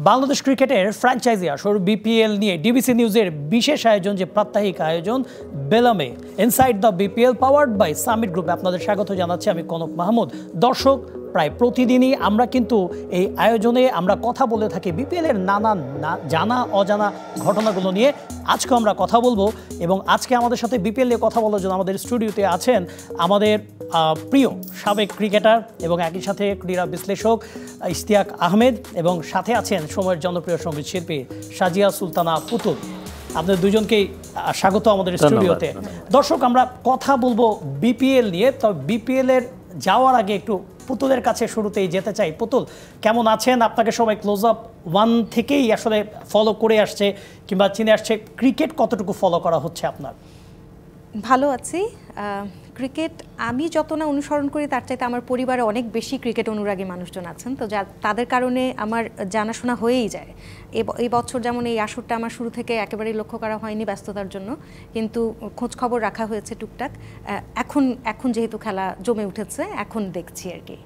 বাংলাদেশ ক্রিকেটের ফ্র্যাঞ্চাইজি আসর বিপিএল নিয়ে ডিবিসি নিউজের বিশেষ আয়োজন যে প্রাত্যহিক আয়োজন বেলামে inside the BPL powered by Summit Group আপনাদের স্বাগত জানাচ্ছি আমি কনক মাহমুদ। দর্শক, প্রায় প্রতিদিনই আমরা কিন্তু এই আয়োজনে আমরা কথা বলে থাকি বিপিএলের নানান জানা অজানা ঘটনাগুলো নিয়ে। আজকে আমরা কথা বলবো এবং আজকে আমাদের সাথে বিপিএল নিয়ে কথা বলার জন্য আমাদের স্টুডিওতে আছেন আমাদের প্রিয় সাবেক ক্রিকেটার এবং একই সাথে ক্রীড়া বিশ্লেষক ইশতিয়াক আহমেদ এবং সাথে আছেন সময়ের জনপ্রিয় সঙ্গীত শিল্পী সাজিয়া সুলতানা পুতুল। আপনাদের দুজনকেই স্বাগত আমাদের স্টুডিওতে। দর্শক, আমরা কথা বলবো বিপিএল নিয়ে। তবে বিপিএল এর যাওয়ার আগে একটু পুতুলের কাছে শুরুতেই যেতে চাই। পুতুল, কেমন আছেন? আপনাকে সবাই ক্লোজ আপ ওয়ান থেকেই আসলে ফলো করে আসছে কিংবা চিনে আসছে, ক্রিকেট কতটুকু ফলো করা হচ্ছে আপনার? ভালো আছি। ক্রিকেট আমি যত না অনুসরণ করি তার চাইতে আমার পরিবারে অনেক বেশি ক্রিকেট অনুরাগী মানুষজন আছেন, তো তাদের কারণে আমার জানাশোনা হয়েই যায়। এই বছর যেমন এই আসরটা আমার শুরু থেকে একেবারেই লক্ষ্য করা হয়নি ব্যস্ততার জন্য, কিন্তু খোঁজ খবর রাখা হয়েছে টুকটাক। এখন যেহেতু খেলা জমে উঠেছে এখন দেখছি আর কি।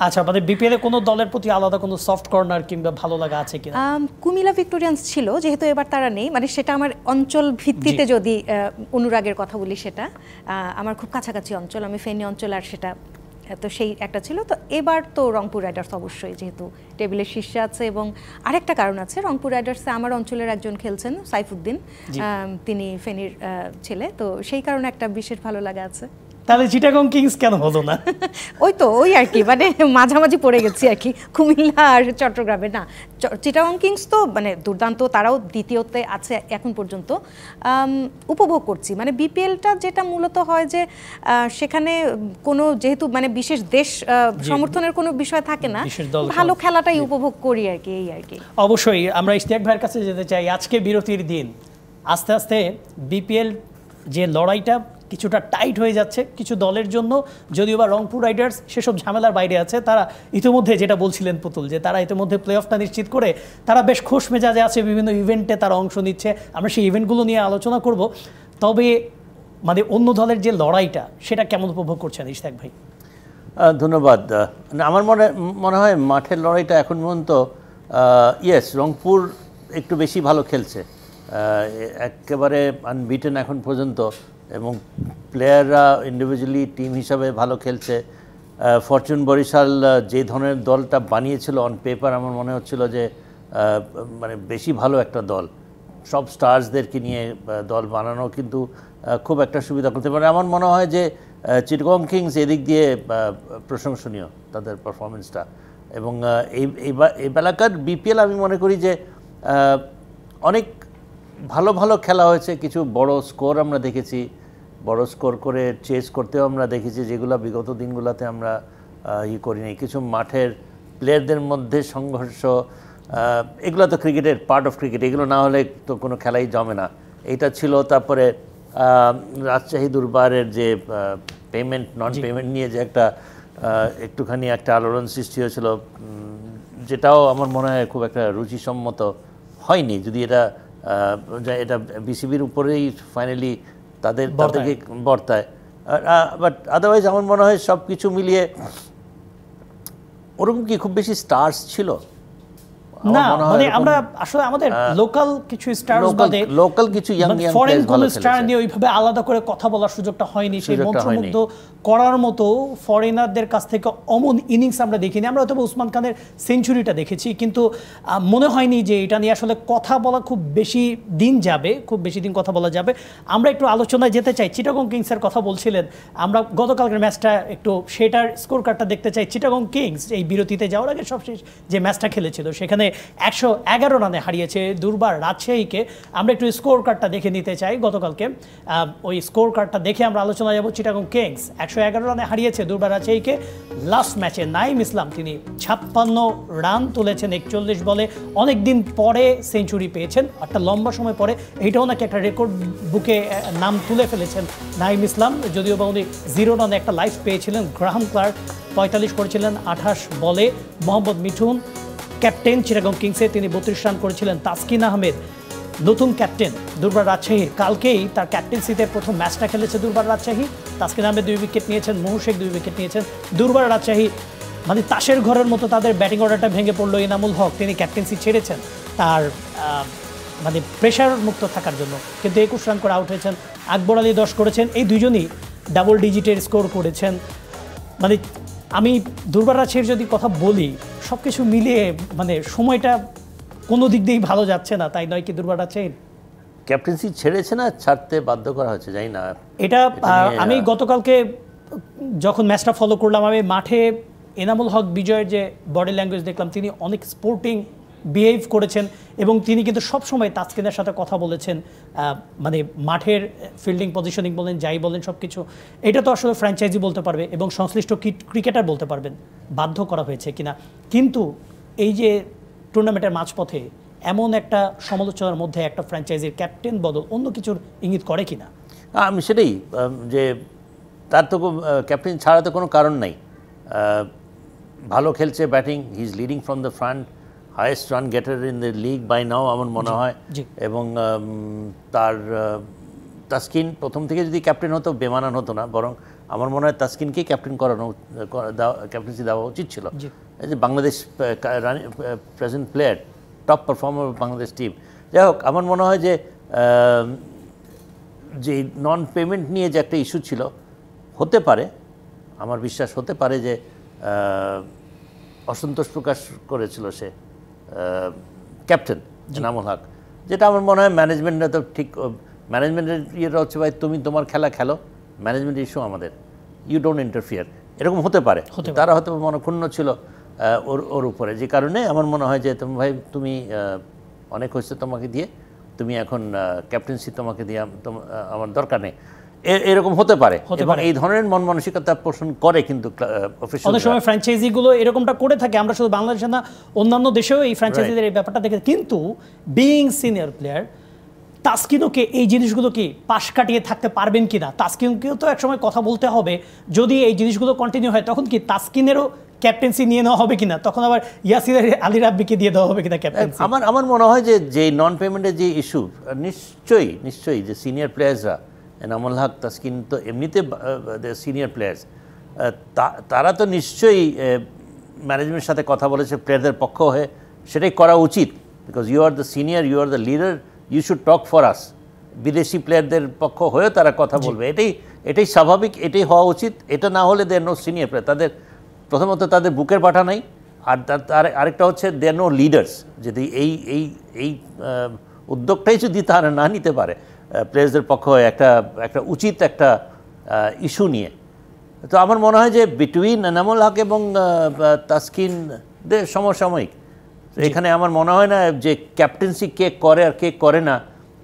আচ্ছা, মানে বিপিএল এ কোনো দলের প্রতি আলাদা কোনো সফট কর্নার কিংবা ভালো লাগা আছে কিনা? কুমিল্লা ভিক্টোরিয়ান্স ছিল, যেহেতু এবার তারা নেই, মানে সেটা আমার অঞ্চল ভিত্তিতে যদি অনুরাগের কথা বলি, সেটা আমার খুব কাছাকাছি অঞ্চল, আমি ফেনী অঞ্চল, আর সেটা তো সেই একটা ছিল। তো এবার তো রংপুর রাইডার্স অবশ্যই, যেহেতু টেবিলের শীর্ষে আছে, এবং আরেকটা কারণ আছে, রংপুর রাইডার্সে আমার অঞ্চলের একজন খেলছেন সাইফুদ্দিন, তিনি ফেনীর ছেলে, তো সেই কারণে একটা বিশেষ ভালো লাগা আছে। তাহলে চিটাগং কিংস কেন হলো না? ওই আর কি, মানে মাঝামাঝি পড়ে গেছি আর কি, কুমিল্লা আর চট্টগ্রামে। না, চিটাগং কিংস তো মানে দুর্দান্ত, তারাও দ্বিতীয়তে আছে এখন পর্যন্ত, উপভোগ করছি। মানে বিপিএলটা যেটা মূলত হয় যে সেখানে কোনো যেহেতু মানে বিশেষ দেশ সমর্থনের কোনো বিষয় থাকে না, ভালো খেলাটাই উপভোগ করি আর কি, এই আর কি। অবশ্যই আমরা ইশতিয়াক ভাইয়ের কাছে যেতে চাই। আজকে বিরতির দিন, আস্তে আস্তে বিপিএল যে লড়াইটা কিছুটা টাইট হয়ে যাচ্ছে কিছু দলের জন্য, যদিও বা রংপুর রাইডার্স সেসব ঝামেলার বাইরে আছে। তারা ইতিমধ্যে, যেটা বলছিলেন পুতুল, যে তারা ইতিমধ্যে প্লে অফটা নিশ্চিত করে তারা বেশ খোশ মেজাজে আছে, বিভিন্ন ইভেন্টে তারা অংশ নিচ্ছে। আমরা সেই ইভেন্টগুলো নিয়ে আলোচনা করব। তবে মানে অন্য দলের যে লড়াইটা, সেটা কেমন উপভোগ করছেন ইশতিয়াক ভাই? ধন্যবাদ। আমার মনে হয় মাঠের লড়াইটা এখন পর্যন্ত রংপুর একটু বেশি ভালো খেলছে, একেবারে আনবিটেন এখন পর্যন্ত, এবং প্লেয়াররা ইন্ডিভিজুয়ালি টিম হিসাবে ভালো খেলছে। ফরচুন বরিশাল যে ধরনের দলটা বানিয়েছিল অন পেপার, আমার মনে হচ্ছিল যে মানে বেশি ভালো একটা দল, সব স্টার্সদেরকে নিয়ে দল বানানো কিন্তু খুব একটা সুবিধা করতে পারে। আমার মনে হয় যে চিটাগং কিংস এদিক দিয়ে প্রশংসনীয় তাদের পারফরমেন্সটা, এবং এই বেলাকার বিপিএল আমি মনে করি যে অনেক ভালো ভালো খেলা হয়েছে। কিছু বড় স্কোর আমরা দেখেছি, বড় স্কোর করে চেস করতেও আমরা দেখেছি, যেগুলো বিগত দিনগুলোতে আমরা করিনি। কিছু মাঠের প্লেয়ারদের মধ্যে সংঘর্ষ, এগুলো তো ক্রিকেটের পার্ট অফ ক্রিকেট, এগুলো না হলে তো কোনো খেলাই জমে না, এটা ছিল। তারপরে রাজশাহী দুর্বারের যে পেমেন্ট নন পেমেন্ট নিয়ে যে একটুখানি একটা আলোড়ন সৃষ্টি হয়েছিল, যেটাও আমার মনে হয় খুব একটা রুচিসম্মত হয়নি। যদি এটা বিসিবির উপরেই ফাইনালি তাদেরকে বর্তায়, বাট আদারওয়াইজ আমার মনে হয় সব কিছু মিলিয়ে ওরকম কি খুব বেশি স্টার্স ছিল না। মানে আমরা আসলে আমাদের লোকাল কিছু স্টার বাদে লোকাল কিছু ইয়াং ফরেন কোন স্টার নিয়ে ওইভাবে আলাদা করে কথা বলার সুযোগটা হয়নি। সেই মন্ত্রমুগ্ধ করার মতো ফরেনারদের কাছ থেকে অমন ইনিংস আমরা দেখিনি। আমরা হয়তো উসমান খানের সেঞ্চুরিটা দেখেছি, কিন্তু মনে হয়নি যে এটা নিয়ে আসলে কথা বলা খুব বেশি দিন যাবে, খুব বেশি দিন কথা বলা যাবে। আমরা একটু আলোচনায় যেতে চাই। চিটাগং কিংসের কথা বলছিলেন, আমরা গতকালকের ম্যাচটা একটু সেটার স্কোর কার্ডটা দেখতে চাই। চিটাগং কিংস এই বিরতিতে যাওয়ার আগে সবশেষ যে ম্যাচটা খেলেছিল সেখানে 111 রানে হারিয়েছে দুর্বার রাজশাহীকে। আমরা একটু স্কোর কার্ডটা দেখে নিতে চাই গতকালকে। ওই স্কোর কার্ডটা দেখে আমরা আলোচনা যাব। চিটাগং কিংস 111 রানে হারিয়েছে দুর্বার রাজশাহীকে। লাস্ট ম্যাচে নাইম ইসলাম তিনি 56 রান তুলেছেন 41 বলে, অনেক দিন পরে সেঞ্চুরি পেয়েছেন, একটা লম্বা সময় পরে। এইটাও নাকি একটা রেকর্ড বুকে নাম তুলে ফেলেছেন নাইম ইসলাম, যদিও বা উনি 0 রানে একটা লাইফ পেয়েছিলেন। গ্রাহাম ক্লার্ক 45 করেছিলেন 28 বলে। মোহাম্মদ মিঠুন ক্যাপ্টেন চিটাগং কিংসে, তিনি 32 রান করেছিলেন। তাসকিন আহমেদ নতুন ক্যাপ্টেন দুর্বার রাজশাহীর, কালকেই তার ক্যাপ্টেন্সিতে প্রথম ম্যাচটা খেলেছে দুর্বার রাজশাহী। তাসকিন আহমেদ 2 উইকেট নিয়েছেন, মহু শেখ 2 উইকেট নিয়েছেন। দুর্বার রাজশাহী মানে তাসের ঘরের মতো তাদের ব্যাটিং অর্ডারটা ভেঙে পড়লো। এনামুল হক তিনি ক্যাপ্টেন্সি ছেড়েছেন তার মানে প্রেশার মুক্ত থাকার জন্য, কিন্তু 21 রান করে আউট হয়েছেন। আকবর আলী 10 করেছেন, এই দুজনই ডাবল ডিজিটের স্কোর করেছেন। মানে আমি দুর্বার রাজশাহীর যদি কথা বলি, সব কিছু মিলিয়ে মানে সময়টা কোনো দিক দিয়েই ভালো যাচ্ছে না, তাই নয় কি দুর্বার রাজশাহীর? ক্যাপ্টেন্সি ছেড়েছে না ছাড়তে বাধ্য করা হয়েছে, জানি না এটা আমি গতকালকে যখন ম্যাচটা ফলো করলাম, আমি মাঠে এনামুল হক বিজয়ের যে বডি ল্যাঙ্গুয়েজ দেখলাম, তিনি অনেক স্পোর্টিং বিহেভ করেছেন এবং তিনি কিন্তু সবসময় তাসকিনের সাথে কথা বলেছেন, মানে মাঠের ফিল্ডিং পজিশনিং বলেন, যাই বলেন সব কিছু। এটা তো আসলে ফ্র্যাঞ্চাইজি বলতে পারবে এবং সংশ্লিষ্ট ক্রিকেটার বলতে পারবেন বাধ্য করা হয়েছে কিনা। কিন্তু এই যে টুর্নামেন্টের মাঝপথে এমন একটা সমালোচনার মধ্যে একটা ফ্র্যাঞ্চাইজির ক্যাপ্টেন বদল অন্য কিছুর ইঙ্গিত করে কিনা? আমি সেটাই, যে তার তো ক্যাপ্টেন ছাড়া তো কোনো কারণ নাই। ভালো খেলছে batting, he is leading from the front, highest run getter in the league by now আমার মনে হয়। এবং তার তাসকিন প্রথম থেকে যদি ক্যাপ্টেন হতো বেমানান হতো না, বরং আমার মনে হয় তাসকিনকেই ক্যাপ্টেন ক্যাপ্টেন্সি দেওয়া উচিত ছিল। এই যে Bangladesh present player, top performer Bangladesh team. যাই হোক, আমার মনে হয় যে নন পেমেন্ট নিয়ে যে একটা ইস্যু ছিল, হতে পারে, আমার বিশ্বাস হতে পারে যে অসন্তোষ প্রকাশ করেছিল সে ক্যাপ্টেন এনামুল হক, যেটা আমার মনে হয় ম্যানেজমেন্টরা তো ঠিক, ম্যানেজমেন্টের ইয়েটা হচ্ছে ভাই তুমি তোমার খেলা খেলো, ম্যানেজমেন্ট ইস্যু আমাদের, ইউ ডোন্ট ইন্টারফিয়ার, এরকম হতে পারে। তারা হয়তো মনক্ষুণ্ণ ছিল ওর উপরে, যে কারণে আমার মনে হয় যে তুমি ভাই তুমি অনেক হয়েছে তোমাকে দিয়ে, তুমি এখন ক্যাপ্টেন্সি তোমাকে দিয়ে আমার দরকার নেই, এরকম হতে পারে। এবং এই ধরনের মন মানসিকতা পোষণ করে কিন্তু অনেক সময় ফ্র্যাঞ্চাইজিগুলো এরকমটা করে থাকে। আমরা শুধু বাংলাদেশে না, অন্যান্য দেশেও এই ফ্র্যাঞ্চাইজিদের এই ব্যাপারটা দেখে। কিন্তু বিইং সিনিয়র প্লেয়ার তাসকিনকে এই জিনিসগুলো কি পাশ কাটিয়ে থাকতে পারবেন কিনা? তাসকিনকেও তো একসময় কথা বলতে হবে, যদি এই জিনিসগুলো কন্টিনিউ হয় তখন কি তাসকিনেরও ক্যাপ্টেন্সি নিয়ে নেওয়া হবে কিনা, তখন আবার ইয়াসির আলী রাব্বিকে দিয়ে দেওয়া হবে কিনা ক্যাপ্টেন্সি? আমার মনে হয় যে নন পেমেন্টের যে ইস্যু, নিশ্চয়ই যে সিনিয়র প্লেয়ার্সরা, এনামুল হক, তাসকিন তো এমনিতে সিনিয়র প্লেয়ার্স, তারা তো নিশ্চয়ই ম্যানেজমেন্টের সাথে কথা বলেছে প্লেয়ারদের পক্ষ হয়ে, সেটাই করা উচিত। Because you are the senior, you are the leader, you should talk for us. বিদেশি প্লেয়ারদের পক্ষ হয়েও তারা কথা বলবে, এটাই স্বাভাবিক, এটাই হওয়া উচিত। এটা না হলে দে আর নো সিনিয়র প্লেয়ার, তাদের প্রথমত তাদের বুকের পাঠা নাই, আর আরেকটা হচ্ছে দে আর নো লিডার্স। যদি এই উদ্যোগটাই যদি তারা না নিতে পারে প্লেয়ার্সদের পক্ষ হয়ে একটা উচিত একটা ইস্যু নিয়ে, তো আমার মনে হয় যে বিটুইন এনামুল হক এবং তাসকিনদের সমসাময়িক, এখানে আমার মনে হয় না যে ক্যাপ্টেন্সি কে করে আর কে করে না,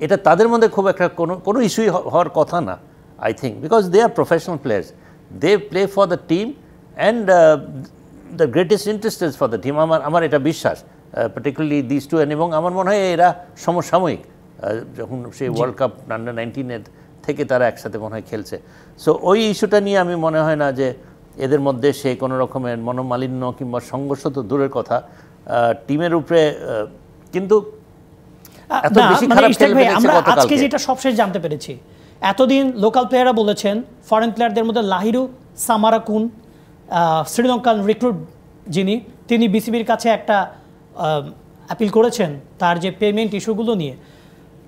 এটা তাদের মধ্যে খুব একটা কোনো ইস্যুই হওয়ার কথা না, I think, because they are professional players, they play for the team and the greatest interest is for the team. আমার এটা বিশ্বাস, পার্টিকুলারলি দিস টু। এবং আমার মনে হয় এরা সমসাময়িক, যখন সেই ওয়ার্ল্ড কাপ আন্ডার-19 থেকে তারা একসাথে মনে হয় খেলছে। সো ওই ইস্যুটা নিয়ে আমি মনে হয় না যে এদের মধ্যে সে কোনো রকমের মনোমালিন্য কিংবা সংঘর্ষ তো দূরের কথা, টিমের উপরে কিন্তু এত বেশি খারাপ খেলবে আমরা আজকে যেটা সবশেষ জানতে পেরেছি, এতদিন লোকাল প্লেয়াররা বলেছেন, ফরেন প্লেয়ারদের মধ্যে লাহিরু সামারাকুন, শ্রীলঙ্কান রিক্রুট তিনি বিসিবির কাছে একটা অ্যাপিল করেছেন তার যে পেমেন্ট ইস্যুগুলো নিয়ে।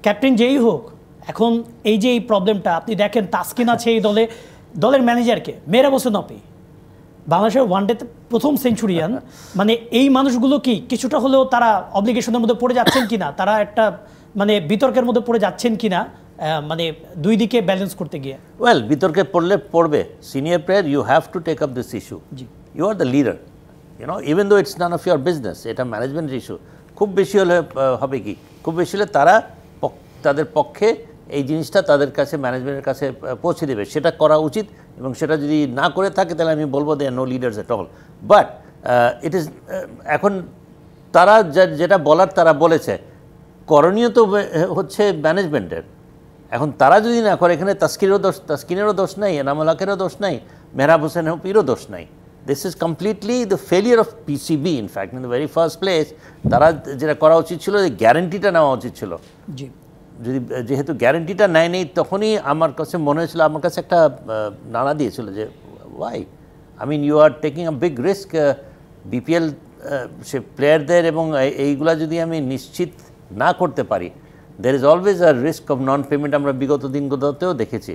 ক্যাপ্টেন যেই হোক, এখন এই যে এই প্রবলেমটা আপনি দেখেন, তাসকিন আছে এই দলের ম্যানেজারকে মেহরাব হোসেন অপি, বাংলাদেশের ওয়ানডেতে প্রথম সেঞ্চুরিয়ান, মানে এই মানুষগুলো কি কিছুটা হলেও তারা অব্লিগেশনের মধ্যে পড়ে যাচ্ছেন কিনা, তারা একটা মানে বিতর্কের মধ্যে পড়ে যাচ্ছেন কিনা, মানে দুই দিকে ব্যালেন্স করতে গিয়ে? ওয়েল, বিতর্কে পড়বে senior player, you have to take up this issue, you are the leader, even though it's none of your business, এটা ম্যানেজমেন্টের ইস্যু। খুব বেশি হলে হবে কি, খুব বেশি হলে তাদের পক্ষে এই জিনিসটা তাদের কাছে, ম্যানেজমেন্টের কাছে পৌঁছে দেবে, সেটা করা উচিত। এবং সেটা যদি না করে থাকে তাহলে আমি বলবো they are no leaders at all. But it is, এখন তারা যেটা বলার তারা বলেছে, করণীয় তো হচ্ছে ম্যানেজমেন্টের। এখন তারা যদি না করে, এখানে তাসকিনেরও দোষ নাই, এনামুল হকেরও দোষ নাই, মেহরাব হোসেন অপিরও দোষ নাই। This is completely the failure of PCB. In fact in the very first place তারা যেটা করা উচিত ছিল, যে গ্যারেন্টিটা নেওয়া উচিত ছিল। যেহেতু গ্যারেন্টিটা নেয়নি, তখনই আমার কাছে মনে হয়েছিল, আমার কাছে একটা নাড়া দিয়েছিল যে why, I mean you are taking a big risk. BPL সে প্লেয়ারদের এবং এইগুলা যদি আমি নিশ্চিত না করতে পারি, there is always a risk of non payment, আমরা বিগত দিনগুলোতেও দেখেছি।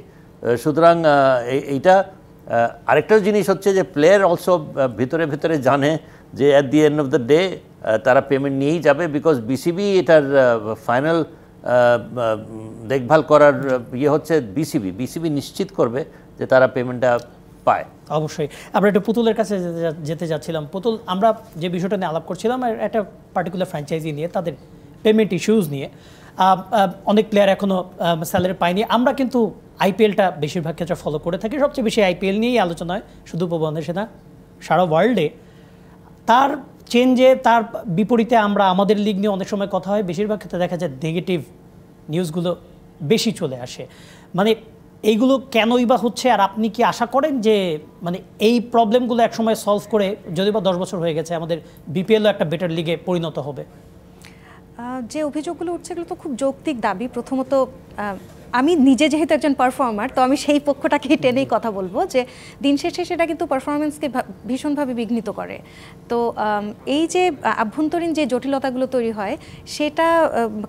সুতরাং এইটা আরেকটা জিনিস হচ্ছে যে প্লেয়ার অলসো ভিতরে ভিতরে জানে যে at the end of the day তারা পেমেন্ট নিয়েই যাবে, বিকজ বিসিবি এটার ফাইনাল দেখভাল করার হচ্ছে বিসিবি নিশ্চিত করবে যে তারা পেমেন্টটা পায়। অবশ্যই। আমরা একটু পুতুলের কাছে যেতে যাচ্ছিলাম। পুতুল, আমরা যে বিষয়টা নিয়ে আলাপ করছিলাম একটা পার্টিকুলার ফ্র্যাঞ্চাইজি নিয়ে, তাদের পেমেন্ট ইস্যুজ নিয়ে। অনেক প্লেয়ার এখনও স্যালারি পায়নি। আমরা কিন্তু আইপিএলটা বেশিরভাগ ক্ষেত্রে ফলো করে থাকি, সবচেয়ে বেশি আইপিএল নিয়েই আলোচনা হয়, শুধু উপমহাদেশে না, সারা ওয়ার্ল্ডে। তার চেঞ্জে, তার বিপরীতে আমরা আমাদের লিগ নিয়ে অনেক সময় কথা হয়, বেশিরভাগ ক্ষেত্রে দেখা যায় নেগেটিভ নিউজগুলো বেশি চলে আসে। মানে এইগুলো কেনই বা হচ্ছে, আর আপনি কি আশা করেন যে মানে এই প্রবলেমগুলো একসময় সলভ করে, যদি বা 10 বছর হয়ে গেছে, আমাদের বিপিএলও একটা বেটার লিগে পরিণত হবে? যে অভিযোগগুলো উঠছে এগুলো তো খুব যৌক্তিক দাবি। প্রথমত আমি নিজে যেহেতু একজন পারফর্মার, তো আমি সেই পক্ষটাকেই টেনেই কথা বলবো যে দিন শেষে সেটা কিন্তু পারফরমেন্সকে ভীষণভাবে বিঘ্নিত করে। তো এই যে আভ্যন্তরীণ যে জটিলতাগুলো তৈরি হয়, সেটা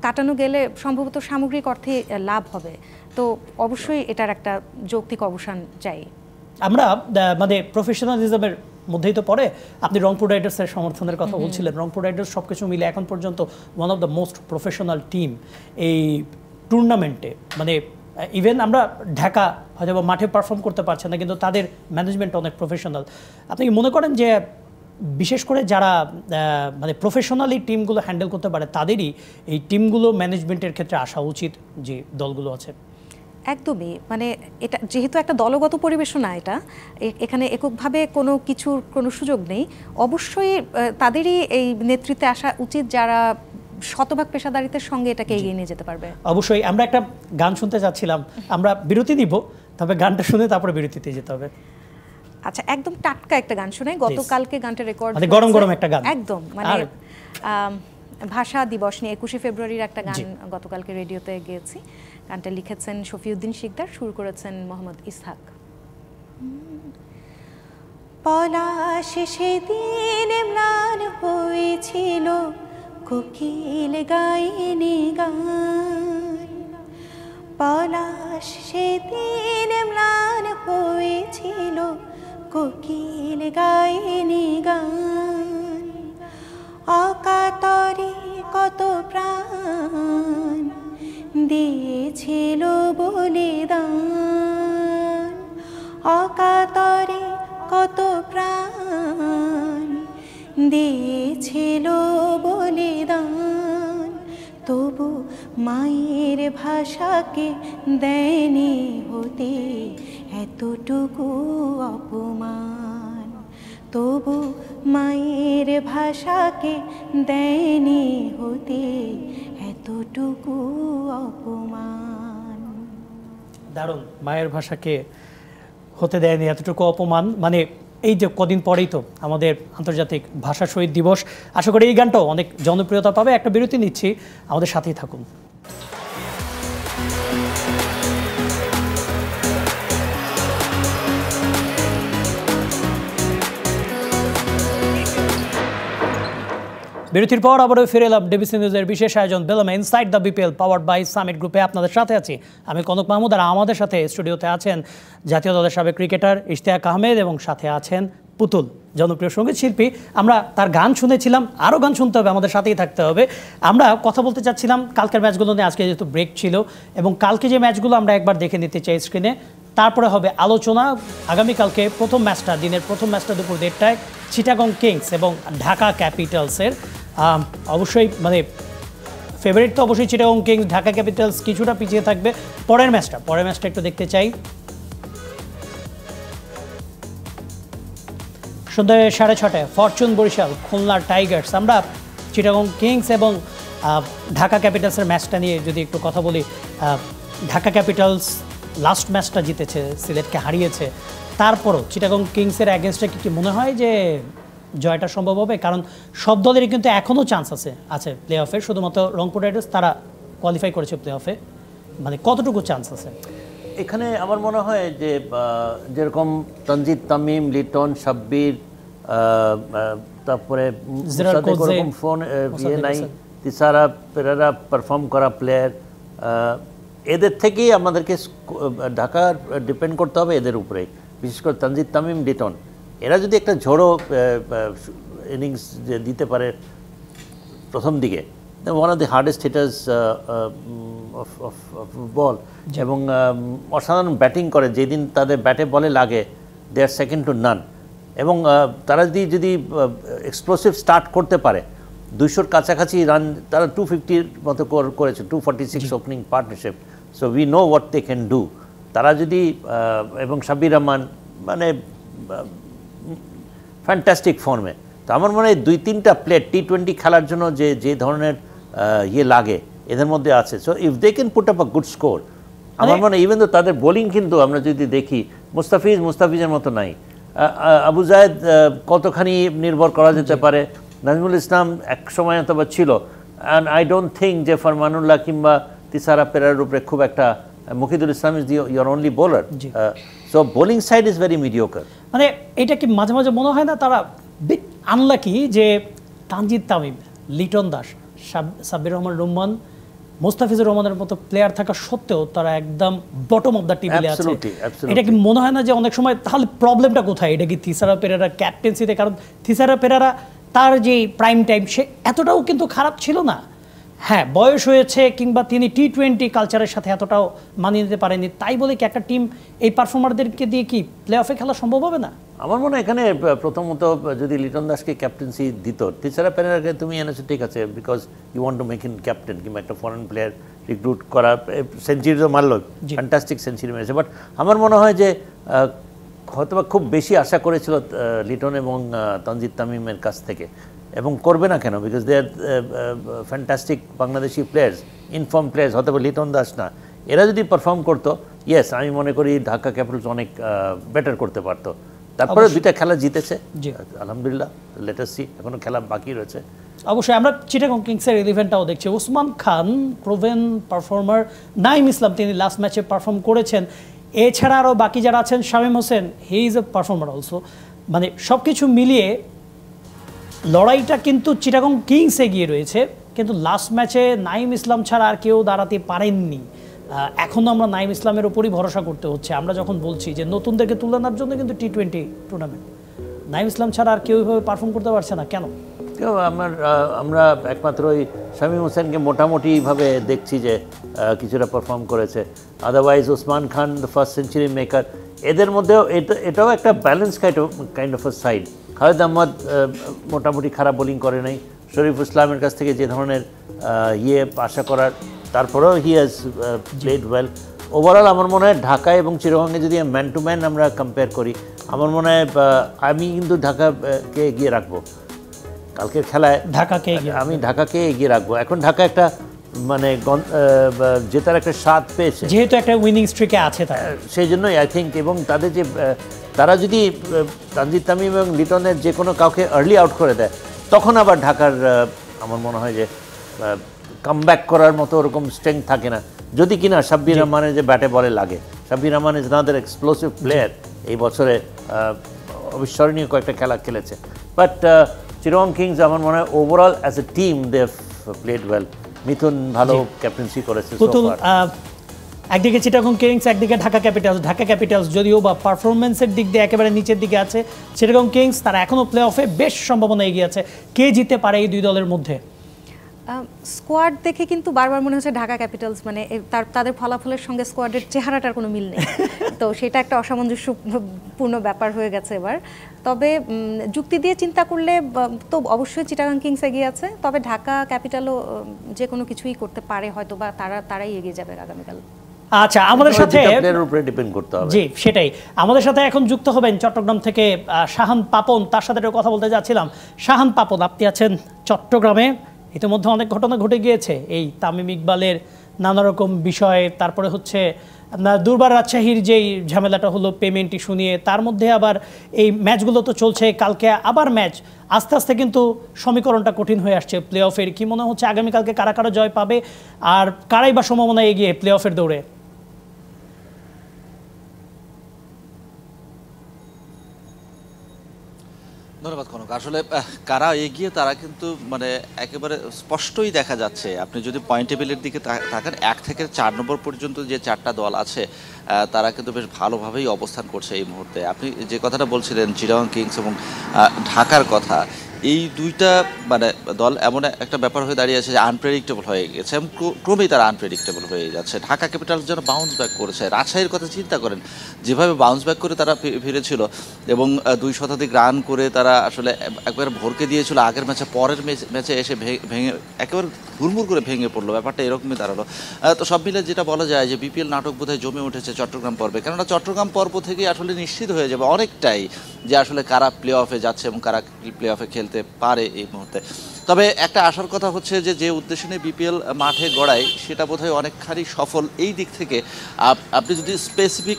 কাটানো গেলে সম্ভবত সামগ্রিক অর্থে লাভ হবে। তো অবশ্যই এটার একটা যৌক্তিক অবসান চাই। আমরা মানে প্রফেশনালিজমের মধ্যেই তো পড়ে। আপনি রংপুর রাইডার্সের সমর্থনের কথা বলছিলেন। রংপুর রাইডার্স সব কিছু মিলে এখন পর্যন্ত one of the most professional team এই টুর্নামেন্টে। মানে ইভেন আমরা ঢাকা হয়তো মাঠে পারফর্ম করতে পারছে না, কিন্তু তাদের ম্যানেজমেন্ট অনেক প্রফেশনাল। আপনি কি মনে করেন যে বিশেষ করে যারা মানে প্রফেশনালি টিমগুলো হ্যান্ডেল করতে পারে, তাদেরই এই টিমগুলো ম্যানেজমেন্টের ক্ষেত্রে আসা উচিত যে দলগুলো আছে? একদমই। মানে এটা যেহেতু একটা দলগত পরিবেশনা, এটা এখানে এককভাবে কোনো সুযোগ নেই। অবশ্যই তাদেরই এই নেতৃত্বে আসা উচিত, যারা শতভাগ পেশাদারিত্বের সঙ্গে এটাকে এগিয়ে নিয়ে যেতে পারবে। অবশ্যই। আমরা একটা গান শুনতে যাচ্ছিলাম, আমরা বিরতি দিব, তবে গানটা শুনে তারপরে বিরতিতে যেতে হবে। আচ্ছা, একদম টাটকা একটা গান শোনাই। গতকালকে গানটা রেকর্ড, মানে গরম গরম একটা গান একদম। মানে ভাষা দিবস নিয়ে 21শে ফেব্রুয়ারির একটা গান গতকালকে রেডিওতে গেয়েছি। গানটা লিখেছেন শফিউদ্দিন শিকদার, সুর করেছেন মোহাম্মদ ইসহাক। পলাশ সেদিন ম্লান হয়েছিল, কোকিল গাইনি গান। পলাশ সেদিন ম্লান হয়েছিল, কোকিল গাইনি গান। অকাতরে কত প্রাণ দিয়েছিল বলিদান। অকাতরে কত প্রাণ দিয়েছিল বলিদান। তবু মায়ের ভাষাকে দেয়নি হতে এতটুকু অপমান। তবু মায়ের ভাষাকে দেয়নি হতে এতটুকু অপমান। দারুণ। মায়ের ভাষাকে হতে দেয়নি এতটুকু অপমান। মানে এই যে কদিন পরেই তো আমাদের আন্তর্জাতিক ভাষা শহীদ দিবস, আশা করি এই গানটাও অনেক জনপ্রিয়তা পাবে। একটা বিরতি নিচ্ছি, আমাদের সাথেই থাকুন। বিরতির পর আবারও ফিরে এলাম ডিবিসি নিউজের বিশেষ আয়োজন বেলমা inside the BPL, powered by Summit গ্রুপে। আপনাদের সাথে আছি আমি কনক মাহমুদ, আর আমাদের সাথে স্টুডিওতে আছেন জাতীয় দলের সাবেক ক্রিকেটার ইশতিয়াক আহমেদ, এবং সাথে আছেন পুতুল, জনপ্রিয় সঙ্গীত শিল্পী। আমরা তার গান শুনেছিলাম, আরও গান শুনতে হবে, আমাদের সাথেই থাকতে হবে। আমরা কথা বলতে চাচ্ছিলাম কালকের ম্যাচগুলো নিয়ে। আজকে যেহেতু ব্রেক ছিল, এবং কালকে যে ম্যাচগুলো আমরা একবার দেখে নিতে চাই স্ক্রিনে, তারপরে হবে আলোচনা। আগামীকালকে প্রথম ম্যাচটা, দিনের প্রথম ম্যাচটা দুপুর 1টায় চিটাগং কিংস এবং ঢাকা ক্যাপিটালসের। অবশ্যই মানে ফেভারিট তো অবশ্যই চিটাগং কিংস, ঢাকা ক্যাপিটালস কিছুটা পিছিয়ে থাকবে। পরের ম্যাচটা একটু দেখতে চাই। সন্ধ্যা 6:30 ফরচুন বরিশাল, খুলনা টাইগার্স। আমরা চিটাগং কিংস এবং ঢাকা ক্যাপিটালসের ম্যাচটা নিয়ে যদি একটু কথা বলি, ঢাকা ক্যাপিটালস লাস্ট ম্যাচটা জিতেছে, সিলেটকে হারিয়েছে। তারপরও চিটাগং কিংসের অ্যাগেনস্টে কি মনে হয় যে জয়টা সম্ভব হবে? কারণ সব দলেরই কিন্তু এখনও চান্স আছে প্লে অফে। শুধুমাত্র রংপুর রাইডার্স তারা কোয়ালিফাই করেছে প্লে অফে। মানে কতটুকু চান্স আছে? এখানে আমার মনে হয় যে যেরকম তানজিদ তামিম, লিটন, শাব্বির, তারপরে ওরকম ফোন নাই, তিসারা পেরেরা পারফর্ম করা প্লেয়ার, এদের থেকেই আমাদেরকে ঢাকা ডিপেন্ড করতে হবে এদের উপরেই, বিশেষ করে তানজিদ তামিম, লিটন। এরা যদি একটা ঝোড়ো ইনিংস দিতে পারে প্রথম দিকে, one of the hardest hitters of ball, এবং অসাধারণ ব্যাটিং করে, যেদিন তাদের ব্যাটে বলে লাগে দে আর সেকেন্ড টু নান। এবং তারা যদি এক্সপ্লোসিভ স্টার্ট করতে পারে, 200-র কাছাকাছি রান তারা 250-র মতো করেছে, 246 opening partnership, so we know what they can do. তারা যদি এবং শাব্বির রহমান মানে ফ্যান্টাস্টিক ফর্মে, তো আমার মনে হয় 2-3টা প্লেয়ার T20 খেলার জন্য যে ধরনের লাগে এদের মধ্যে আছে। So if they can put up a good score, আমার মনে হয় ইভেন তো তাদের বোলিং কিন্তু আমরা যদি দেখি মুস্তাফিজের মতো নাই, আবু জায়েদ কতখানি নির্ভর করা যেতে পারে, নাজমুল ইসলাম এক সময় অথবা ছিল, অ্যান্ড আই ডোন্ট থিঙ্ক যে ফরমানুল্লাহ কিংবা তিসারা পেরার উপরে খুব একটা, Mukidul Islam is your only bowler, so bowling side is very mediocre. মানে এটা কি মাঝে মাঝে মনে হয় না তারা বিট আনলাকি যে তানজিদ তামিম, লিটন দাস, সাব্বির রহমান রুম্মান, মোস্তাফিজুর রহমানের মতো প্লেয়ার থাকা সত্ত্বেও তারা একদম বটম অফ দ্য টেবিলে আছে? এটা কি মনে হয় না যে অনেক সময় তাহলে প্রবলেমটা কোথায়? এটা কি থিসারা পেরেরা ক্যাপ্টেন্সিতে? কারণ থিসারা পেরেরা তার যে প্রাইম টাইম সে এতটাও কিন্তু খারাপ ছিল না। হ্যাঁ, বয়স হয়েছে কিংবা তিনি T20 কালচারের সাথে এতটাও মানিয়ে নিতে পারেনি, তাই বলে কি একটা টিম এই পারফর্মারদেরকে দিয়ে কি প্লে অফে খেলা সম্ভব হবে না? আমার মনে হয় এখানে প্রথমত যদি লিটন দাসকে ক্যাপ্টেন্সি দিত, তিসারা পেরেরাকে তুমি এনেছো ঠিক আছে, because you want to make in captain, কিংবা একটা ফরেন প্লেয়ার রিক্রুট করা, সেঞ্চুরি তো মারল, ফ্যান্টাস্টিক সেঞ্চুরি মেরেছে, বাট আমার মনে হয় যে হয়তো খুব বেশি আশা করেছিল লিটন এবং তানজিদ তামিমের কাছ থেকে, এবং করবে না কেন, because they are fantastic Bangladeshi players, in form players, হয়তো লিটন দাস না, এরা যদি পারফর্ম করতো, ইয়েস আমি মনে করি ঢাকা ক্যাপিটালস অনেক বেটার করতে পারতো। তারপরে 2টা খেলা জিতেছে আলহামদুলিল্লাহ, লেট আস সি, এখনো খেলা বাকি রয়েছে। অবশ্যই আমরা চিটাগং কিংসের ইলেভেনটাও দেখছি, ওসমান খান প্রোভেন পারফর্মার, নাইম ইসলাম তিনি লাস্ট ম্যাচে পারফর্ম করেছেন, এছাড়া আরও বাকি যারা আছেন, শামীম হোসেন হি ইজ এ পারফর্মার অলসো, মানে সব কিছু মিলিয়ে লড়াইটা কিন্তু চিটাগং কিংস এগিয়ে রয়েছে, কিন্তু লাস্ট ম্যাচে নাইম ইসলাম ছাড়া আর কেউ দাঁড়াতে পারেননি। এখনও আমরা নাইম ইসলামের উপরই ভরসা করতে হচ্ছে। আমরা যখন বলছি যে নতুনদেরকে তুলে আনার জন্য কিন্তু T20 টুর্নামেন্ট, নাইম ইসলাম ছাড়া আর কেউ এভাবে পারফর্ম করতে পারছে না কেন? আমরা একমাত্র ওই শামীম হোসেনকে মোটামুটিভাবে দেখছি যে কিছুটা পারফর্ম করেছে, otherwise Osman Khan the first century maker, এদের মধ্যেও এটাও একটা balance kind of a side. Khaled Ahmed মোটামুটি খারাপ বোলিং করে নাই, শরীফ ইসলামের কাছ থেকে যে ধরনের আশা করার, তারপরেও he has played well. Overall আমার মনে হয় ঢাকা এবং চিটাগংয়ে যদি ম্যান টু ম্যান আমরা কম্পেয়ার করি, আমার মনে হয় আমি কিন্তু ঢাকাকে এগিয়ে রাখবো কালকের খেলায়, আমি ঢাকাকে এগিয়ে রাখবো। এখন ঢাকা একটা মানে জেতার একটা স্বাদ পেয়েছে, যেহেতু একটা উইনিং স্ট্রিকে আছে, সেই জন্যই আই থিঙ্ক। এবং তাদের যে তারা যদি তানজিদ তামিম এবং লিটনের যে কোনো কাউকে আর্লি আউট করে দেয়, তখন আবার ঢাকার আমার মনে হয় যে কামব্যাক করার মতো ওরকম স্ট্রেংথ থাকে না, যদি কিনা শাব্বির রহমানের যে ব্যাটে বলে লাগে। Shabbir Rahman is another explosive player, এই বছরে অবিস্মরণীয় কয়েকটা খেলা খেলেছে। বাট চিটাগং কিংস আমার মনে হয় overall as a team they have played well. Mithun ভালো ক্যাপ্টেন্সি করেছে। একদিকে চিটাগং কিংস, একদিকে ঢাকা ক্যাপিটালস। ঢাকা ক্যাপিটালস যদিও বা পারফরমেন্সের দিক দিয়ে একেবারে নিচের দিকে আছে, চিটাগং কিংস তারা এখনও প্লে অফে বেশ সম্ভাবনা এগিয়ে আছে। কে জিততে পারে এই দুই দলের মধ্যে? স্কোয়াড দেখে কিন্তু বারবার মনে হচ্ছে ঢাকা ক্যাপিটালস, মানে তাদের ফলাফলের সঙ্গে স্কোয়াডের চেহারাটার কোনো মিল নেই, তো সেটা একটা অসামঞ্জস্যপূর্ণ ব্যাপার হয়ে গেছে এবার। তবে যুক্তি দিয়ে চিন্তা করলে তো অবশ্যই চিটাগং কিংস এগিয়ে আছে, তবে ঢাকা ক্যাপিটালও যে কোনো কিছুই করতে পারে, হয়তো বা তারাই এগিয়ে যাবে আগামীকাল। আচ্ছা, আমাদের সাথে ডিপেন্ড করতে হবে। জি, সেটাই। আমাদের সাথে এখন যুক্ত হবেন চট্টগ্রাম থেকে শাহান পাপন, তার সাথে কথা বলতে যাচ্ছিলাম। শাহান পাপন, আপনি আছেন চট্টগ্রামে, ইতিমধ্যে অনেক ঘটনা ঘটে গিয়েছে এই তামিম ইকবালের নানা রকম বিষয়ে, তারপরে হচ্ছে দুর্বার রাজশাহীর যেই ঝামেলাটা হলো পেমেন্ট ইস্যু নিয়ে, তার মধ্যে আবার এই ম্যাচগুলো তো চলছে, কালকে আবার ম্যাচ। আস্তে আস্তে কিন্তু সমীকরণটা কঠিন হয়ে আসছে প্লে অফের। কি মনে হচ্ছে আগামীকালকে কারা কারা জয় পাবে, আর কারাই বা সম্ভাবনা এগিয়ে প্লে অফের দৌড়ে? আসলে কারা এগিয়ে তারা কিন্তু মানে একেবারে স্পষ্টই দেখা যাচ্ছে। আপনি যদি পয়েন্ট টেবিলের দিকে তাকান 1 থেকে 4 নম্বর পর্যন্ত যে 4টা দল আছে তারা কিন্তু বেশ ভালোভাবেই অবস্থান করছে এই মুহূর্তে। আপনি যে কথাটা বলছিলেন চিটাগং কিংস এবং ঢাকার কথা, এই দুইটা মানে দল এমন একটা ব্যাপার হয়ে দাঁড়িয়েছে যে আনপ্রেডিক্টেবল হয়ে গেছে এবং ক্রমেই তারা আনপ্রেডিক্টেবল হয়ে যাচ্ছে। ঢাকা ক্যাপিটালস যেন বাউন্স ব্যাক করেছে, রাজশাহীর কথা চিন্তা করেন যেভাবে বাউন্স ব্যাক করে তারা ফিরেছিল এবং 2 শতাধিক রান করে তারা আসলে একবার ভরকে দিয়েছিল আগের ম্যাচে, পরের ম্যাচে এসে ভেঙে একেবারে হুড়মুড় করে ভেঙে পড়লো, ব্যাপারটা এরকমই দাঁড়ালো। তো সব মিলে যেটা বলা যায় যে বিপিএল নাটক বোধহয় জমে উঠেছে চট্টগ্রাম পর্বে, কেননা চট্টগ্রাম পর্ব থেকে আসলে নিশ্চিত হয়ে যাবে অনেকটাই যে আসলে কারা প্লে অফে যাচ্ছে এবং কারা প্লে অফে খেলতে পারে এই মুহূর্তে। তবে একটা আশার কথা হচ্ছে যে উদ্দেশ্যে নিয়ে বিপিএল মাঠে গড়ায় সেটা বোধহয় অনেকখানি সফল। এই দিক থেকে আপনি যদি স্পেসিফিক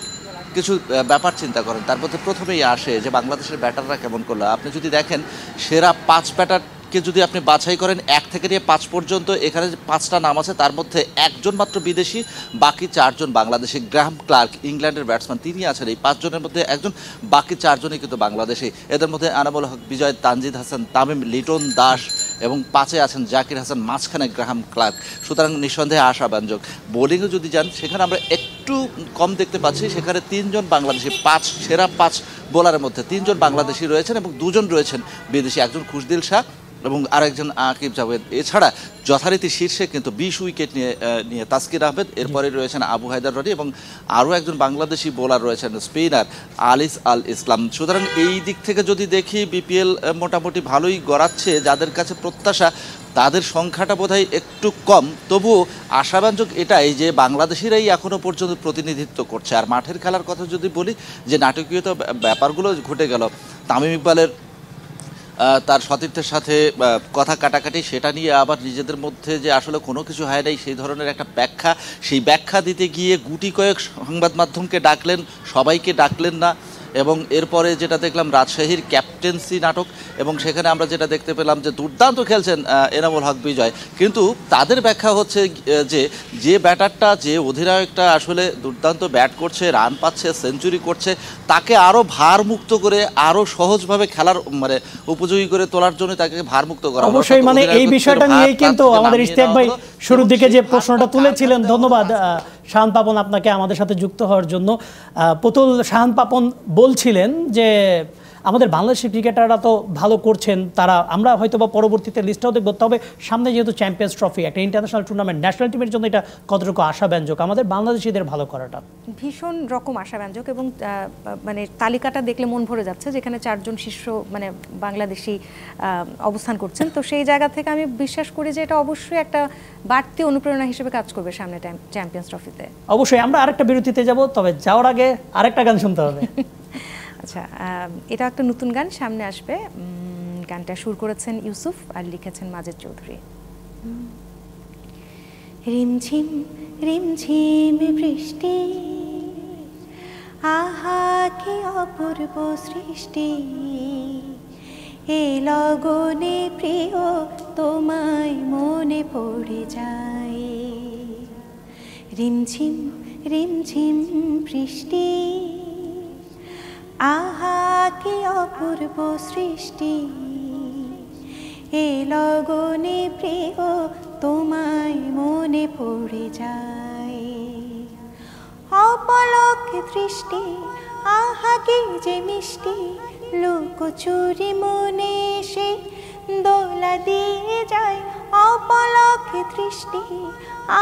কিছু ব্যাপার চিন্তা করেন তার মধ্যে প্রথমেই আসে যে বাংলাদেশের ব্যাটাররা কেমন করলো। আপনি যদি দেখেন সেরা 5 ব্যাটারকে যদি আপনি বাছাই করেন 1 থেকে নিয়ে 5 পর্যন্ত, এখানে 5টা নাম আছে, তার মধ্যে একজন মাত্র বিদেশি, বাকি 4 জন বাংলাদেশি। গ্রাহাম ক্লার্ক ইংল্যান্ডের ব্যাটসম্যান, তিনি আছেন এই 5 জনের মধ্যে একজন, বাকি 4 জনই কিন্তু বাংলাদেশি। এদের মধ্যে আনামুল হক বিজয়, তানজিদ হাসান তামিম, লিটন দাস এবং 5-এ আছেন জাকির হাসান, মাঝখানে গ্রাহাম ক্লার্ক। সুতরাং নিঃসন্দেহে আশাব্যঞ্জক। বোলিংয়ে যদি যান সেখানে আমরা একটু কম দেখতে পাচ্ছি, সেখানে 3 জন বাংলাদেশি, সেরা 5 বোলারের মধ্যে 3 জন বাংলাদেশি রয়েছেন এবং 2 জন রয়েছেন বিদেশি, একজন খুশদিল শাহ এবং আরেকজন আকিব জাভেদ। এছাড়া যথারীতি শীর্ষে কিন্তু 20 উইকেট নিয়ে তাসকির আহমেদ, এরপরে রয়েছেন আবু হায়দার রনি এবং আরও একজন বাংলাদেশি বোলার রয়েছেন স্পিনার আলিস আল ইসলাম। সুতরাং এই দিক থেকে যদি দেখি বিপিএল মোটামুটি ভালোই গড়াচ্ছে, যাদের কাছে প্রত্যাশা তাদের সংখ্যাটা বোধহয় একটু কম, তবুও আশাব্যঞ্জক এটাই যে বাংলাদেশিরাই এখনও পর্যন্ত প্রতিনিধিত্ব করছে। আর মাঠের খেলার কথা যদি বলি, যে নাটকীয়তা ব্যাপারগুলো ঘটে গেল, তামিম ইকবালের তার সতীর্থের সাথে কথা কাটাকাটি, সেটা নিয়ে আবার নিজেদের মধ্যে যে আসলে কোনো কিছু হয় নাই সেই ধরনের একটা ব্যাখ্যা, সেই ব্যাখ্যা দিতে গিয়ে গুটি কয়েক সংবাদ মাধ্যমকে ডাকলেন, সবাইকে ডাকলেন না। এবং এরপরে যেটা দেখলাম রাজশাহীর ক্যাপ্টেন্সি নাটক, এবং সেখানে আমরা যেটা দেখতে পেলাম যে দুর্দান্ত খেলছেন এনামুল হক বিজয়, কিন্তু তাদের ব্যাখ্যা হচ্ছে যে ব্যাটারটা, যে অধিনায়কটা আসলে দুর্দান্ত ব্যাট করছে, রান পাচ্ছে, সেঞ্চুরি করছে, তাকে আরও ভারমুক্ত করে আরও সহজভাবে খেলার মানে উপযোগী করে তোলার জন্য তাকে ভারমুক্ত করা। অবশ্যই মানে এই বিষয়টা নিয়েই কিন্তু আমাদের ইশতিয়াক ভাই শুরুর দিকে যে প্রশ্নটা তুলেছিলেন, ধন্যবাদ শাহান পাপন আপনাকে আমাদের সাথে যুক্ত হওয়ার জন্য। পুতুল, শাহান পাপন বলছিলেন যে আমাদের বাংলাদেশের ক্রিকেটাররা তো ভালো করছেন, তারা আমরা হয়তো বা পরবর্তীতে লিস্টটাও দেখব, তবে সামনে যেহেতু চ্যাম্পিয়ন্স ট্রফি একটা ইন্টারন্যাশনাল টুর্নামেন্ট, ন্যাশনাল টিমের জন্য এটা কতটুকু আশাব্যঞ্জক আমাদের বাংলাদেশিদের ভালো করাটা? ভীষণ রকম আশাব্যঞ্জক, এবং মানে তালিকাটা দেখলে মন ভরে যাচ্ছে, যেখানে 4 জন শীর্ষ মানে বাংলাদেশি অবস্থান করছেন। তো সেই জায়গা থেকে আমি বিশ্বাস করি যে এটা অবশ্যই একটা বাড়তি অনুপ্রেরণা হিসেবে কাজ করবে সামনে চ্যাম্পিয়ন্স ট্রফিতে। অবশ্যই আমরা আরেকটা বিরতিতে যাব, তবে যাওয়ার আগে আরেকটা গান শুনতে হবে। আচ্ছা, এটা একটা নতুন গান সামনে আসবে। গানটা সুর করেছেন ইউসুফ আর লিখেছেন মাজেদ চৌধুরী। রিমঝিম রিমঝিম বৃষ্টি, আহা কি অপূর্ব সৃষ্টি, এ লগনে প্রিয় তোমায় মনে পড়ে যায়। রিমঝিম রিমঝিম বৃষ্টি, আহা কি অপূর্ব সৃষ্টি, এ লগনে প্রিয় তোমায় মনে পড়ে যায়। অপলক দৃষ্টি, আহা কি যে মিষ্টি, লুকোচুরি মনে এসে দোলা দিয়ে যায়। অপলক দৃষ্টি,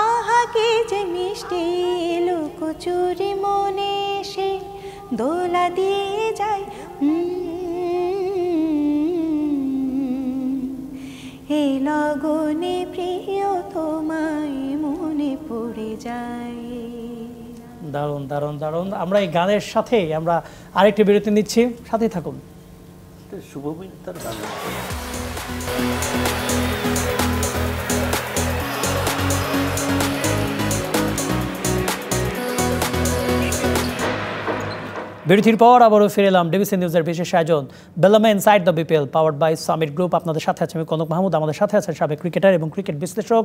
আহা কি যে মিষ্টি, লুকোচুরি মনে এসে দোলা দিয়ে যায়। এ লগনে প্রিয় তোমায় মনে পড়ে যায়। দারুণ দারুণ দারুণ। আমরা এই গানের সাথে আমরা আরেকটি বিরতি নিচ্ছি, সাথে থাকুন। শুভমিতার গান। বিরতির পর আবারও ফিরে এলাম ডিবিসি নিউজের বিশেষ আয়োজন বেলামা inside the BPL powered by Summit Group. আপনাদের সাথে আছে আমি কনক মাহমুদ, আমাদের সাথে আছেন সাবেক ক্রিকেটার এবং ক্রিকেট বিশ্লেষক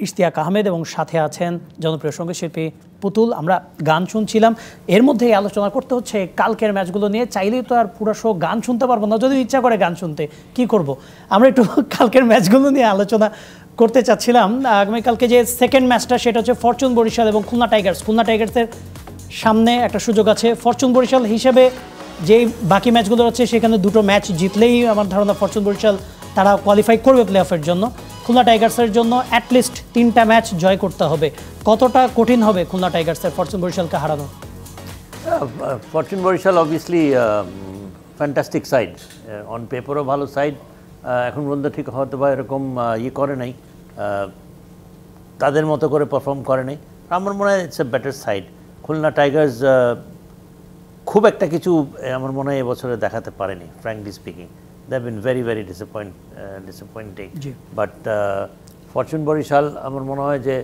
ইশতিয়াক আহমেদ এবং সাথে আছেন জনপ্রিয় সঙ্গীত শিল্পী পুতুল। আমরা গান শুনছিলাম, এর মধ্যেই আলোচনা করতে হচ্ছে কালকের ম্যাচগুলো নিয়ে। চাইলেই তো আর পুরো শো গান শুনতে পারবো না, যদি ইচ্ছা করে গান শুনতে কি করব। আমরা একটু কালকের ম্যাচগুলো নিয়ে আলোচনা করতে চাচ্ছিলাম। আগামীকালকে যে সেকেন্ড ম্যাচটা সেটা হচ্ছে ফরচুন বরিশাল এবং খুলনা টাইগার্স। খুলনা টাইগার্সের সামনে একটা সুযোগ আছে। ফরচুন বরিশাল হিসেবে যেই বাকি ম্যাচগুলো আছে সেখানে দুটো ম্যাচ জিতলেই আমার ধারণা ফরচুন বরিশাল তারা কোয়ালিফাই করবে প্লে অফের জন্য। খুলনা টাইগার্সের জন্য অ্যাটলিস্ট 3টা ম্যাচ জয় করতে হবে। কতটা কঠিন হবে খুলনা টাইগার্সের ফরচুন বরিশালকে হারানো? Fortune Barishal obviously fantastic side, on পেপারও ভালো সাইড। এখন পর্যন্ত ঠিক হয়তো বা এরকম করে নাই, তাদের মতো করে পারফর্ম করে নাই। আমার মনে হয় it's a better side. Khulna Tigers খুব একটা কিছু আমার মনে হয় এবছরে দেখাতে পারেনি, frankly speaking. They have been very very disappointing. But Fortune Barishal আমার মনে হয় যে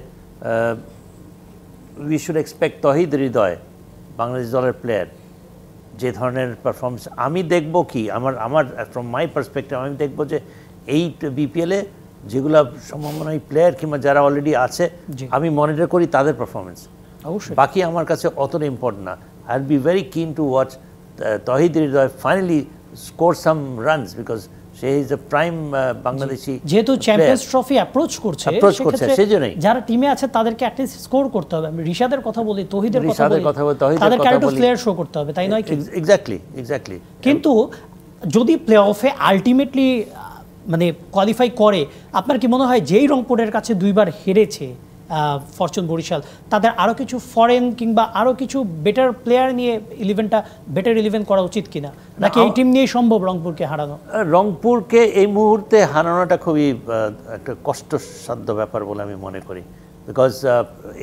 we should expect Towhid Hridoy, Bangladesh দলের প্লেয়ার, যে ধরনের পারফরমেন্স আমি দেখব কি আমার ফ্রম মাই পার্সপেক্টিভ আমি দেখব যে এই বিপিএলে যেগুলো সম্ভাবনায় প্লেয়ার কিংবা যারা অলরেডি আছে আমি মনিটর করি তাদের পারফরমেন্স। অবশ্যই বাকি আমার কাছে অতটা ইম্পর্টেন্ট না। I will be very keen to watch Towhid Hridoy finally score some runs, because সে ইজ এ প্রাইম বাংলাদেশি, যেহেতু চ্যাম্পিয়ন্স ট্রফি অ্যাপ্রোচ করছে সেজন্যই যারা টিমে আছে তাদেরকে অ্যাটলিস্ট স্কোর করতে হবে। আমি রিশাদের কথা বলি, তহিদের কথা বলি, তাদেরকে আরেকটু প্লেয়ার শো করতে হবে, তাই নয় কি? এক্স্যাক্টলি। কিন্তু যদি প্লে অফে আলটিমেটলি মানে কোয়ালিফাই করে, আপনার কি মনে হয় যেই রংপুরের কাছে 2বার হেরেছে ফরচুন বরিশাল, তাদের আরও কিছু ফরেন কিংবা আরও কিছু বেটার প্লেয়ার নিয়ে বেটার 11 করা উচিত কিনা, নাকি এই টিম নিয়েই সম্ভব রংপুরকে হারানো? রংপুরকে এই মুহূর্তে হারানোটা খুবই একটা কষ্টসাধ্য ব্যাপার বলে আমি মনে করি, বিকজ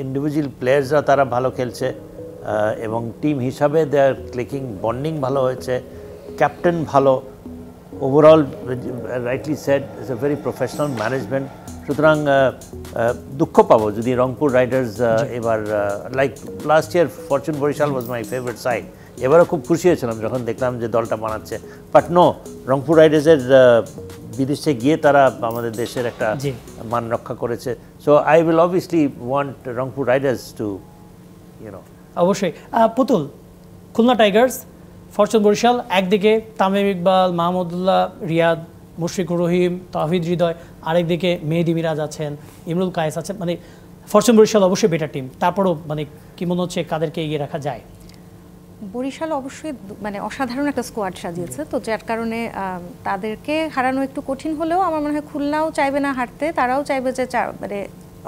ইন্ডিভিজুয়াল প্লেয়ার্সরা তারা ভালো খেলছে এবং টিম হিসাবে দেয়ার ক্লিকিং বন্ডিং ভালো হয়েছে, ক্যাপ্টেন ভালো, overall rightly said it's a very professional management. সুতরাং দুঃখ পাবো যদি রংপুর রাইডার্স এবার like last year Fortune Barishal was my favourite side, এবারও খুব খুশি হয়েছিলাম যখন দেখলাম যে দলটা বানাচ্ছে। বাট নো, রংপুর রাইডার্সের বিদেশে গিয়ে তারা আমাদের দেশের একটা মান রক্ষা করেছে। So I will obviously want Rangpur Riders to অবশ্যই। পুতুল, খুলনা টাইগার্স ফরচুন বরিশাল একদিকে তামিম ইকবাল, মাহমুদুল্লাহ রিয়াদ, মুশফিকুর রহিম, তাহিদ হৃদয়, আরেকদিকে মেহেদী মিরাজ আছেন, ইমরুল কায়েস আছেন। মানে ফরচুন বরিশাল অবশ্যই বেটার টিম, তারপরও মানে কি মনে হচ্ছে কাদেরকে এগিয়ে রাখা যায়? বরিশাল অবশ্যই মানে অসাধারণ একটা স্কোয়াড সাজিয়েছে, তো যার কারণে তাদেরকে হারানো একটু কঠিন হলেও আমার মনে হয় খুলনাও চাইবে না হারতে, তারাও চাইবে যে মানে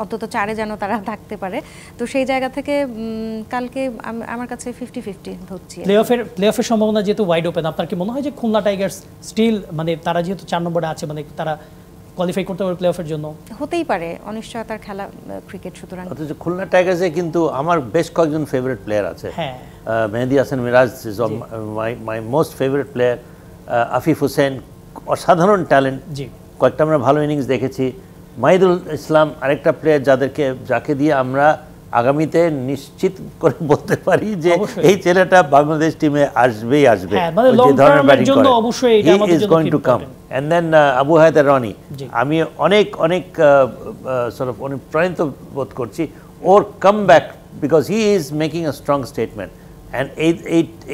অন্তত 4-এ যেন তারা থাকতে পারে। তো সেই জায়গা থেকে কালকে আমার কাছে 50-50 ধরছি। প্লে অফের সম্ভাবনা যেহেতু ওয়াইড ওপেন, আপনার কি মনে হয় যে খুলনা টাইগার্স স্টিল মানে তারা যেহেতু 4 নম্বরে আছে, মানে তারা কোয়ালিফাই করতে পারে প্লে অফের জন্য? হতেই পারে, অনিশ্চয়তার খেলা ক্রিকেট, সুতরাং অথচ খুলনা টাইগার্সে কিন্তু আমার বেশ কয়েকজন ফেভারিট প্লেয়ার আছে। Mehedi Hasan Miraz is my most favourite player, Afif Hossain অসাধারণ ট্যালেন্ট, কয়েকটা আমরা ভালো ইনিংস দেখেছি, মাহিদুল ইসলাম আরেকটা প্লেয়ার যাকে দিয়ে আমরা আগামীতে নিশ্চিত করে বলতে পারি যে এই ছেলেটা বাংলাদেশ টিমে আসবেই আসবে, যে ধরনের ব্যাটিং করে he is going to come. And then Abu Haider Rony, আমি অনেক অনুপ্রাণিত বোধ করছি ওর come back, because he is making a strong statement. And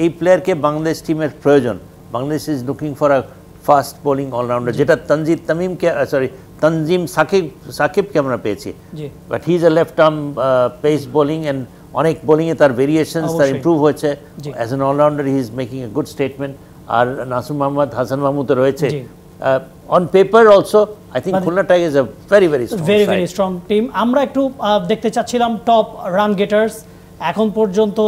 এই প্লেয়ারকে বাংলাদেশ টিমের প্রয়োজন। Bangladesh is looking for a fast bowling allrounder, যেটা তানজিম সাকিবকে আমরা পেয়েছি, but he is a left arm pace bowling and অনেক বোলিংয়ে তার ভেরিয়েশনস তার ইমপ্রুভ হয়েছে। As an allrounder he is making A good statement. আর নাসুম মোহাম্মদ, হাসান মাহমুদ রয়েছে। On paper also I think Khulna Tigers a very strong team. আমরা একটু দেখতে চাচ্ছিলাম টপ রান গেটার্স। এখন পর্যন্ত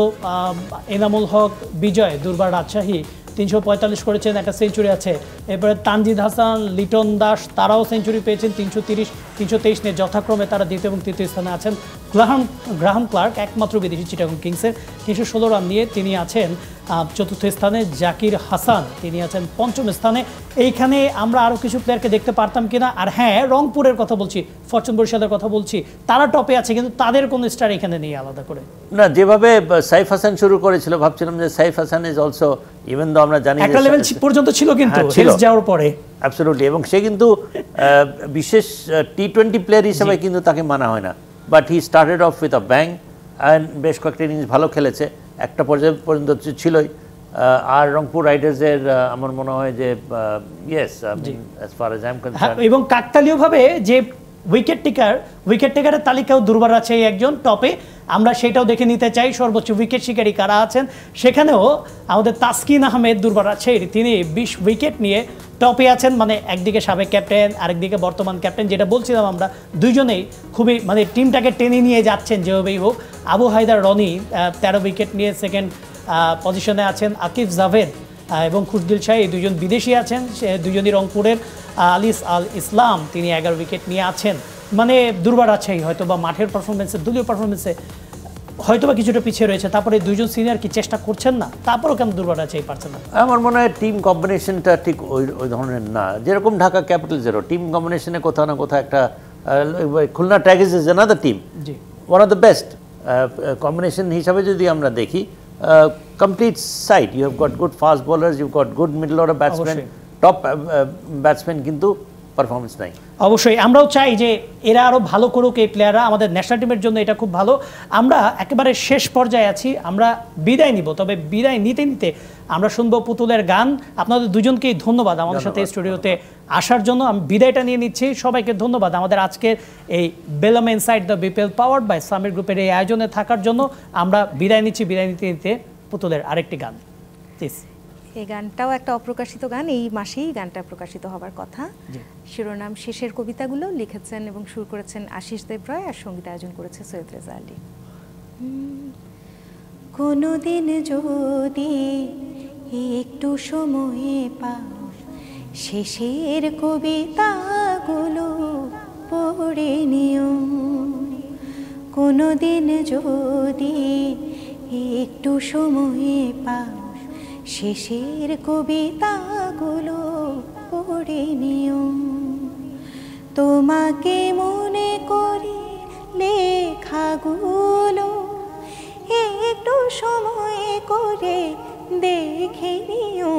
এনামুল হক বিজয়, দুর্বার রাজশাহী 345 করেছেন, একটা সেঞ্চুরি আছে। এরপরে তানজিদ হাসান, লিটন দাস তারাও সেঞ্চুরি পেয়েছেন 330, 323 নিয়ে যথাক্রমে তারা দ্বিতীয় এবং তৃতীয় স্থানে আছেন। গ্রাহাম ক্লার্ক একমাত্র বিদেশি চিটাগং কিংসের 316 রান নিয়ে তিনি আছেন চতুর্থ স্থানে। জাকির হাসান তিনি আছেন পঞ্চম স্থানে। এইখানে আমরা আরও কিছু প্লেয়ারকে দেখতে পারতাম কিনা। আর হ্যাঁ, রংপুরের কথা বলছি, ফরচুন বরিশালের কথা বলছি, তারা টপে আছে কিন্তু তাদের কোনো স্টার এখানে নেই আলাদা করে। না, যেভাবে সাইফ হাসান শুরু করেছিল ভাবছিলাম যে Saif Hasan is also, even though আমরা জানি একটা লেভেল পর্যন্ত ছিল কিন্তু হেলস যাওয়ার পরে অ্যাবসলিউটলি, এবং সে কিন্তু বিশেষ টি20 প্লেয়ার হিসেবে কিন্তু তাকে মানা হয় না, but he started of with a bang and বেশ কয়েকটা ইনিংস ভালো খেলেছে, একটা পর্যায়ে পর্যন্ত ছিলই। আর রংপুর রাইডার্সের আমার মনে হয় যে yes, as far as I am concern, এবং কাকতালীয়ভাবে যে উইকেট টেকারের তালিকাও দুর্বার আছে একজন টপে, আমরা সেটাও দেখে নিতে চাই। সর্বোচ্চ উইকেট শিকারী কারা আছেন সেখানেও আমাদের তাসকিন আহমেদ দুর্বার আছে, তিনি 20 উইকেট নিয়ে টপে আছেন। মানে একদিকে সাবেক ক্যাপ্টেন, আরেকদিকে বর্তমান ক্যাপ্টেন, যেটা বলছিলাম আমরা, দুইজনেই খুবই মানে টিমটাকে টেনে নিয়ে যাচ্ছেন যেভাবেই হোক। আবু হায়দার রনি 13 উইকেট নিয়ে সেকেন্ড পজিশনে আছেন। আকিব জাভেদ এবং খুশদিল শাহ, এই দুজন বিদেশি আছেন, সে দুজনই রংপুরের। আলিস আল ইসলাম তিনি 11 উইকেট নিয়ে আছেন। মানে দুর্বার আছেই, হয়তো বা মাঠের পারফরমেন্সে, দলীয় পারফরমেন্সে হয়তো বা কিছুটা পিছিয়ে রয়েছে। তারপরে দুইজন সিনিয়র কি চেষ্টা করছেন না, তারপরেও কেন দুর্বার আছেই পারছেন না? আমার মনে হয় টিম কম্বিনেশনটা ঠিক ওই ধরনের না, যেরকম ঢাকা ক্যাপিটালসেরও টিম কম্বিনেশনে কোথাও না কোথাও একটা, Khulna Tigers is another team, one of the best combination হিসাবে যদি আমরা দেখি। Complete side, you have got good fast bowlers, you got good middle order batsman, top batsman, কিন্তু পারফরমেন্স নাই। অবশ্যই আমরাও চাই যে এরা আরও ভালো করুক এই প্লেয়াররা, আমাদের ন্যাশনাল টিমের জন্য এটা খুব ভালো। আমরা একেবারে শেষ পর্যায়ে আছি, আমরা বিদায় নিব, তবে বিদায় নিতে নিতে আমরা শুনবো পুতুলের গান। আপনাদের দুজনকেই ধন্যবাদ আমাদের সাথে স্টুডিওতে আসার জন্য। আমি বিদায়টা নিয়ে নিচ্ছি, সবাইকে ধন্যবাদ আমাদের আজকের এই বেলম inside the BPL powered by Summit গ্রুপের এই আয়োজনে থাকার জন্য। আমরা বিদায় নিচ্ছি, বিদায় নিতে নিতে পুতুলের আরেকটি গান। প্লিজ। এই গানটাও একটা অপ্রকাশিত গান, এই মাসেই গানটা প্রকাশিত হবার কথা। শিরোনাম শেষের কবিতাগুলো লিখেছেন এবং সুর করেছেন আশিস দেবরায়, আর সঙ্গীত আয়োজন করেছে সৈয়দ রেজা আলী। কোনোদিন যদি একটু সময় পাও, শেষের কবিতাগুলো পড়ে নিও। কোনোদিন যদি একটু সময় পাও, শেষের কবিতাগুলো পড়ে নিও। তোমাকে মনে করি লেখাগুলো একটু সময় করে দেখে নিও।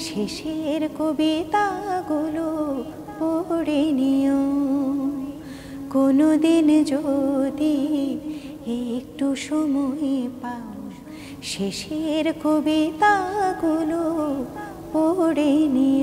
শেষের কবিতাগুলো পড়ে নিও। কোনোদিন যদি একটু সময় পাও, শেষের কবিতাগুলো পড়ে নিও।